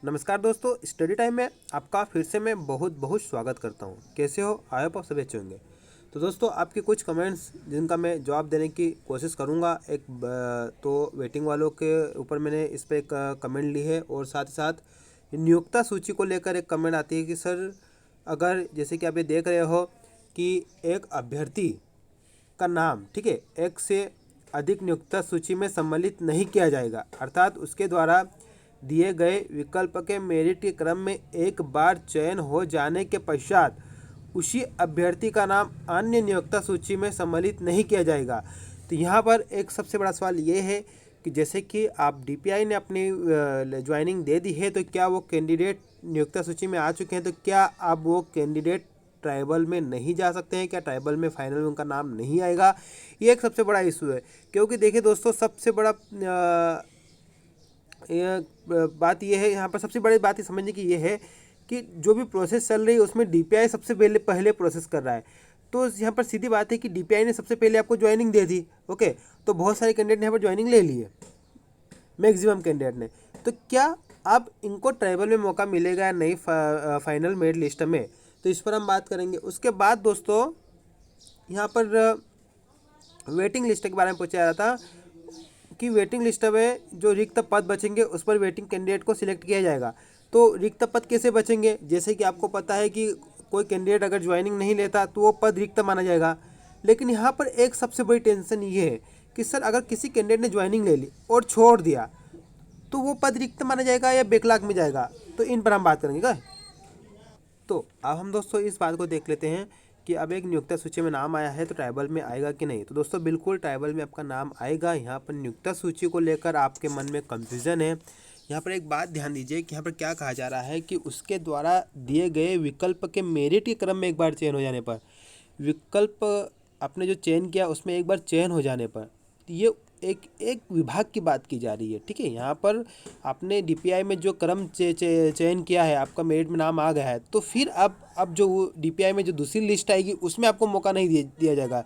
नमस्कार दोस्तों, study time में आपका फिर से मैं बहुत बहुत स्वागत करता हूं। कैसे हो? आई होप आप सभी अच्छे होंगे। तो दोस्तों, आपके कुछ कमेंट्स जिनका मैं जवाब देने की कोशिश करूंगा। तो वेटिंग वालों के ऊपर मैंने इस पर एक कमेंट ली है, और साथ ही साथ नियोक्ता सूची को लेकर एक कमेंट आती है कि सर, अगर जैसे कि आप ये देख रहे हो कि एक अभ्यर्थी का नाम, ठीक है, एक से अधिक नियोक्ता सूची में सम्मिलित नहीं किया जाएगा, अर्थात उसके द्वारा दिए गए विकल्प के मेरिट के क्रम में एक बार चयन हो जाने के पश्चात उसी अभ्यर्थी का नाम अन्य नियोक्ता सूची में सम्मिलित नहीं किया जाएगा। तो यहाँ पर एक सबसे बड़ा सवाल ये है कि जैसे कि आप डीपीआई ने अपनी ज्वाइनिंग दे दी है, तो क्या वो कैंडिडेट नियोक्ता सूची में आ चुके हैं? तो क्या अब वो कैंडिडेट ट्राइबल में नहीं जा सकते हैं? क्या ट्राइबल में फाइनल में उनका नाम नहीं आएगा? ये एक सबसे बड़ा इशू है, क्योंकि देखिए दोस्तों, सबसे बड़ा बात यह है, यहाँ पर सबसे बड़ी बात ये समझने की ये है कि जो भी प्रोसेस चल रही है उसमें डीपीआई सबसे पहले प्रोसेस कर रहा है। तो यहाँ पर सीधी बात है कि डीपीआई ने सबसे पहले आपको ज्वाइनिंग दे दी, ओके। तो बहुत सारे कैंडिडेट ने यहाँ पर ज्वाइनिंग ले ली है, मैक्सिमम कैंडिडेट ने। तो क्या अब इनको ट्राइबल में मौका मिलेगा या नहीं फाइनल मेरिट लिस्ट में? तो इस पर हम बात करेंगे। उसके बाद दोस्तों, यहाँ पर वेटिंग लिस्ट के बारे में पूछा जा रहा था कि वेटिंग लिस्ट में जो रिक्त पद बचेंगे उस पर वेटिंग कैंडिडेट को सिलेक्ट किया जाएगा। तो रिक्त पद कैसे बचेंगे? जैसे कि आपको पता है कि कोई कैंडिडेट अगर ज्वाइनिंग नहीं लेता तो वो पद रिक्त माना जाएगा। लेकिन यहाँ पर एक सबसे बड़ी टेंशन ये है कि सर, अगर किसी कैंडिडेट ने ज्वाइनिंग ले ली और छोड़ दिया तो वो पद रिक्त माना जाएगा या बैकलॉग में जाएगा? तो इन पर हम बात करेंगे क्या? तो अब हम दोस्तों इस बात को देख लेते हैं कि अब एक नियोक्ता सूची में नाम आया है तो ट्राइबल में आएगा कि नहीं। तो दोस्तों, बिल्कुल ट्राइबल में आपका नाम आएगा। यहाँ पर नियोक्ता सूची को लेकर आपके मन में कंफ्यूजन है। यहाँ पर एक बात ध्यान दीजिए कि यहाँ पर क्या कहा जा रहा है कि उसके द्वारा दिए गए विकल्प के मेरिट के क्रम में एक बार चयन हो जाने पर, विकल्प आपने जो चयन किया उसमें एक बार चयन हो जाने पर, ये एक एक विभाग की बात की जा रही है, ठीक है। यहाँ पर आपने डीपीआई में जो क्रम चयन किया है, आपका मेरिट में नाम आ गया है, तो फिर अब जो डीपीआई में जो दूसरी लिस्ट आएगी उसमें आपको मौका नहीं दिया जाएगा।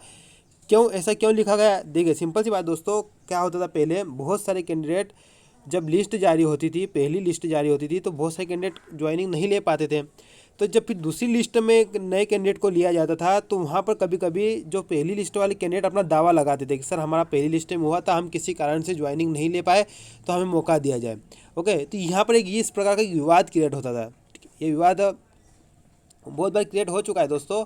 क्यों? ऐसा क्यों लिखा गया? देखिए, सिंपल सी बात दोस्तों, क्या होता था पहले, बहुत सारे कैंडिडेट जब लिस्ट जारी होती थी, पहली लिस्ट जारी होती थी, तो बहुत सारे कैंडिडेट ज्वाइनिंग नहीं ले पाते थे। तो जब फिर दूसरी लिस्ट में एक नए कैंडिडेट को लिया जाता था, तो वहाँ पर कभी कभी जो पहली लिस्ट वाले कैंडिडेट अपना दावा लगाते थे कि सर, हमारा पहली लिस्ट में हुआ था, हम किसी कारण से ज्वाइनिंग नहीं ले पाए, तो हमें मौका दिया जाए, ओके। तो यहाँ पर एक इस प्रकार का विवाद क्रिएट होता था। ये विवाद बहुत बार क्रिएट हो चुका है दोस्तों।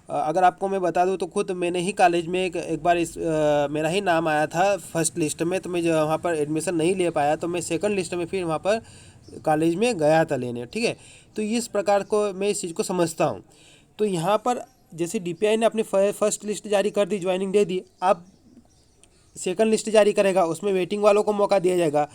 अगर आपको मैं बता दूं तो खुद मैंने ही कॉलेज में एक बार मेरा ही नाम आया था फर्स्ट लिस्ट में, तो मैं जो वहाँ पर एडमिशन नहीं ले पाया, तो मैं सेकंड लिस्ट में फिर वहाँ पर कॉलेज में गया था लेने, ठीक है। तो इस प्रकार को मैं इस चीज़ को समझता हूँ। तो यहाँ पर जैसे डीपीआई ने अपनी फर्स्ट लिस्ट जारी कर दी, ज्वाइनिंग दे दी, अब सेकंड लिस्ट जारी करेगा, उसमें वेटिंग वालों को मौका दिया जाएगा।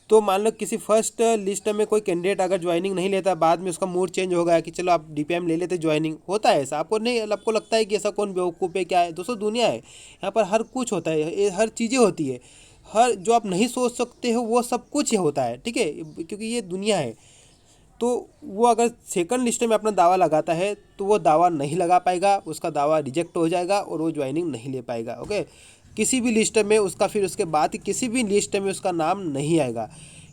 तो मान लो किसी फर्स्ट लिस्ट में कोई कैंडिडेट अगर ज्वाइनिंग नहीं लेता, बाद में उसका मूड चेंज हो गया कि चलो आप डीपीएम ले लेते, ज्वाइनिंग होता है ऐसा। आपको नहीं, आपको लगता है कि ऐसा कौन बेवकूफ़ है? क्या है दोस्तों, दुनिया है, यहाँ पर हर कुछ होता है, हर चीज़ें होती है, हर जो आप नहीं सोच सकते हो वो सब कुछ होता है, ठीक है, क्योंकि ये दुनिया है। तो वो अगर सेकंड लिस्ट में अपना दावा लगाता है तो वो दावा नहीं लगा पाएगा, उसका दावा रिजेक्ट हो जाएगा और वो ज्वाइनिंग नहीं ले पाएगा, ओके। किसी भी लिस्ट में उसका, फिर उसके बाद किसी भी लिस्ट में उसका नाम नहीं आएगा।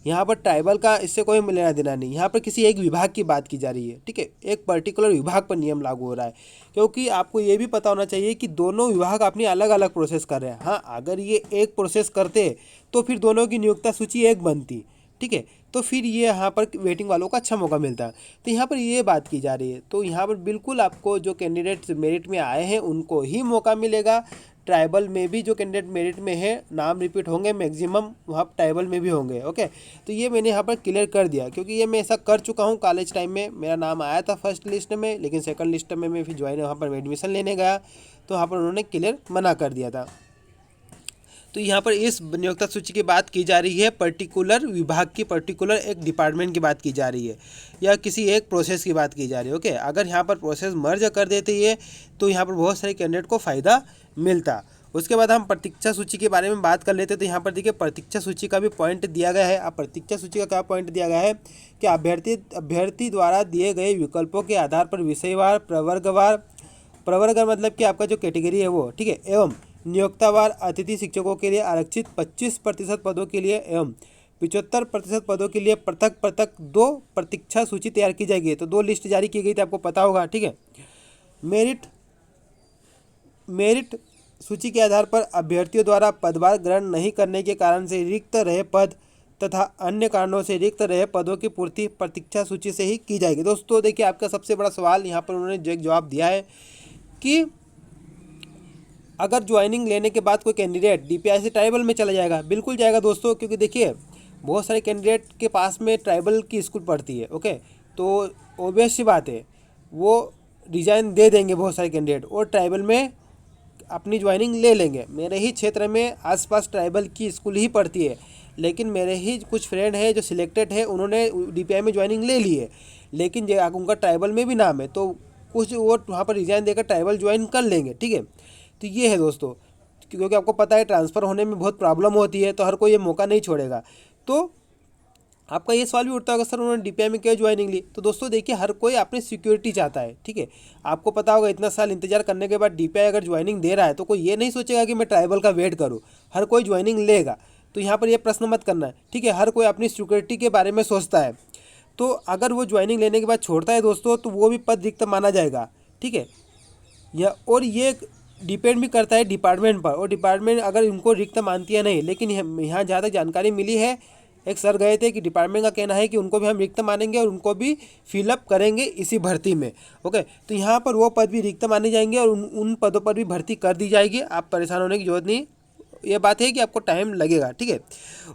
यहाँ पर ट्राइबल का इससे कोई लेना देना नहीं, यहाँ पर किसी एक विभाग की बात की जा रही है, ठीक है, एक पर्टिकुलर विभाग पर नियम लागू हो रहा है। क्योंकि आपको ये भी पता होना चाहिए कि दोनों विभाग अपनी अलग अलग प्रोसेस कर रहे हैं। हाँ, अगर ये एक प्रोसेस करते तो फिर दोनों की नियोक्ता सूची एक बनती, ठीक है, तो फिर ये यहाँ पर वेटिंग वालों को अच्छा मौका मिलता है। तो यहाँ पर ये बात की जा रही है। तो यहाँ पर बिल्कुल आपको जो कैंडिडेट मेरिट में आए हैं उनको ही मौका मिलेगा। ट्राइबल में भी जो कैंडिडेट मेरिट में है, नाम रिपीट होंगे मैक्सिमम, वहाँ ट्राइबल में भी होंगे, ओके। तो ये मैंने यहाँ पर क्लियर कर दिया, क्योंकि ये मैं ऐसा कर चुका हूँ। कॉलेज टाइम में मेरा नाम आया था फर्स्ट लिस्ट में, लेकिन सेकंड लिस्ट में मैं फिर ज्वाइन वहाँ पर एडमिशन लेने गया, तो वहाँ पर उन्होंने क्लियर मना कर दिया था। तो यहाँ पर इस नियोक्ता सूची की बात की जा रही है, पर्टिकुलर विभाग की, पर्टिकुलर एक डिपार्टमेंट की बात की जा रही है, या किसी एक प्रोसेस की बात की जा रही है, ओके। अगर यहाँ पर प्रोसेस मर्ज कर देती है तो यहाँ पर बहुत सारे कैंडिडेट को फ़ायदा मिलता। उसके बाद हम प्रतीक्षा सूची के बारे में बात कर लेते हैं। तो यहाँ पर देखिए, प्रतीक्षा सूची का भी पॉइंट दिया गया है। अब प्रतीक्षा सूची का क्या पॉइंट दिया गया है कि अभ्यर्थी द्वारा दिए गए विकल्पों के आधार पर विषयवार, प्रवर्गवार मतलब कि आपका जो कैटेगरी है वो, ठीक है, एवं नियोक्तावार अतिथि शिक्षकों के लिए आरक्षित 25% पदों के लिए एवं 75% पदों के लिए पृथक पृथक 2 प्रतीक्षा सूची तैयार की जाएगी। तो 2 लिस्ट जारी की गई थी, आपको पता होगा, ठीक है। मेरिट सूची के आधार पर अभ्यर्थियों द्वारा पदभार ग्रहण नहीं करने के कारण से रिक्त रहे पद तथा अन्य कारणों से रिक्त रहे पदों की पूर्ति प्रतीक्षा सूची से ही की जाएगी। दोस्तों देखिए, आपका सबसे बड़ा सवाल यहाँ पर उन्होंने जो एक जवाब दिया है कि अगर ज्वाइनिंग लेने के बाद कोई कैंडिडेट डीपीआई से ट्राइबल में चला जाएगा, बिल्कुल जाएगा दोस्तों, क्योंकि देखिए बहुत सारे कैंडिडेट के पास में ट्राइबल की स्कूल पढ़ती है, ओके। तो ऑब्वियस सी बात है, वो रिजाइन दे देंगे बहुत सारे कैंडिडेट और ट्राइबल में अपनी ज्वाइनिंग ले लेंगे। मेरे ही क्षेत्र में आसपास ट्राइबल की स्कूल ही पढ़ती है, लेकिन मेरे ही कुछ फ्रेंड है जो सिलेक्टेड है, उन्होंने डीपीआई में ज्वाइनिंग ले ली है, लेकिन जो उनका ट्राइबल में भी नाम है, तो कुछ वो वहाँ पर रिजाइन देकर ट्राइबल ज्वाइन कर लेंगे, ठीक है। तो ये है दोस्तों, क्योंकि आपको पता है ट्रांसफ़र होने में बहुत प्रॉब्लम होती है, तो हर कोई ये मौका नहीं छोड़ेगा। तो आपका ये सवाल भी उठता होगा, सर उन्होंने डीपीआई में क्यों ज्वाइनिंग ली? तो दोस्तों देखिए, हर कोई अपनी सिक्योरिटी चाहता है, ठीक है। आपको पता होगा इतना साल इंतजार करने के बाद डीपीआई अगर ज्वाइनिंग दे रहा है तो कोई ये नहीं सोचेगा कि मैं ट्राइबल का वेट करूँ, हर कोई ज्वाइनिंग लेगा। तो यहाँ पर ये प्रश्न मत करना है, ठीक है। हर कोई अपनी सिक्योरिटी के बारे में सोचता है। तो अगर वो ज्वाइनिंग लेने के बाद छोड़ता है दोस्तों, तो वो भी पद रिक्त माना जाएगा, ठीक है। और ये डिपेंड भी करता है डिपार्टमेंट पर, और डिपार्टमेंट अगर इनको रिक्त मानती है नहीं, लेकिन यहाँ जहाँ तक जानकारी मिली है, एक सर गए थे कि डिपार्टमेंट का कहना है कि उनको भी हम रिक्त मानेंगे और उनको भी फिलअप करेंगे इसी भर्ती में, ओके। तो यहाँ पर वो पद भी रिक्त माने जाएंगे और उन पदों पर भी भर्ती कर दी जाएगी। आप परेशान होने की जरूरत नहीं, ये बात है कि आपको टाइम लगेगा, ठीक है।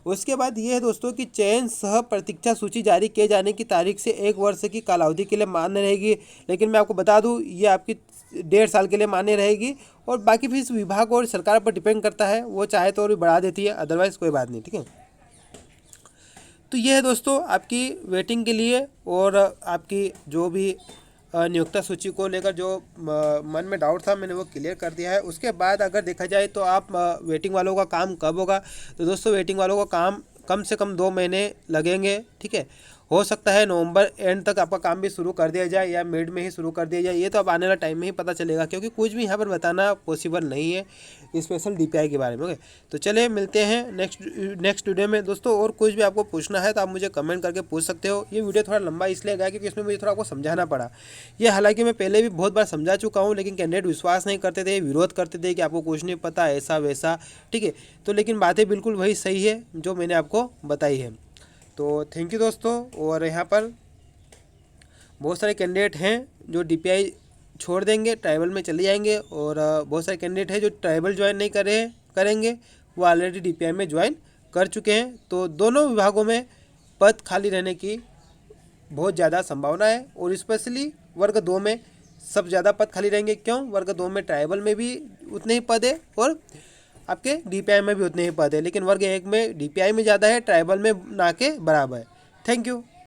उसके बाद ये है दोस्तों कि चयन सह प्रतीक्षा सूची जारी किए जाने की तारीख से 1 वर्ष की कालावधि के लिए मान्य रहेगी, लेकिन मैं आपको बता दूं ये आपकी 1.5 साल के लिए मान्य रहेगी, और बाकी फिर इस विभाग और सरकार पर डिपेंड करता है, वो चाहे तो और भी बढ़ा देती है, अदरवाइज़ कोई बात नहीं, ठीक है। तो ये है दोस्तों आपकी वेटिंग के लिए, और आपकी जो भी नियोक्ता सूची को लेकर जो मन में डाउट था, मैंने वो क्लियर कर दिया है। उसके बाद अगर देखा जाए तो आप वेटिंग वालों का काम कब होगा? तो दोस्तों वेटिंग वालों का काम कम से कम 2 महीने लगेंगे, ठीक है। हो सकता है नवंबर एंड तक आपका काम भी शुरू कर दिया जाए या मिड में ही शुरू कर दिया जाए, ये तो अब आने वाला टाइम में ही पता चलेगा, क्योंकि कुछ भी यहाँ पर बताना पॉसिबल नहीं है स्पेशल डीपीआई के बारे में, ओके। तो चलिए मिलते हैं नेक्स्ट वीडियो में दोस्तों। और कुछ भी आपको पूछना है तो आप मुझे कमेंट करके पूछ सकते हो। ये वीडियो थोड़ा लंबा इसलिए गया क्योंकि इसमें मुझे थोड़ा आपको समझाना पड़ा। ये हालांकि मैं पहले भी बहुत बार समझा चुका हूँ, लेकिन कैंडिडेट विश्वास नहीं करते थे, विरोध करते थे कि आपको कुछ नहीं पता, ऐसा वैसा, ठीक है। तो लेकिन बातें बिल्कुल वही सही है जो मैंने आपको बताई है। तो थैंक यू दोस्तों। और यहाँ पर बहुत सारे कैंडिडेट हैं जो डीपीआई छोड़ देंगे, ट्राइबल में चले जाएंगे, और बहुत सारे कैंडिडेट हैं जो ट्राइबल ज्वाइन नहीं करेंगे, वो ऑलरेडी डीपीआई में ज्वाइन कर चुके हैं। तो दोनों विभागों में पद खाली रहने की बहुत ज़्यादा संभावना है, और स्पेशली वर्ग 2 में सब ज़्यादा पद खाली रहेंगे। क्यों? वर्ग 2 में ट्राइबल में भी उतने ही पद है और आपके डीपीआई में भी उतने ही पद है, लेकिन वर्ग 1 में डीपीआई में ज़्यादा है, ट्राइबल में ना के बराबर है। Thank you.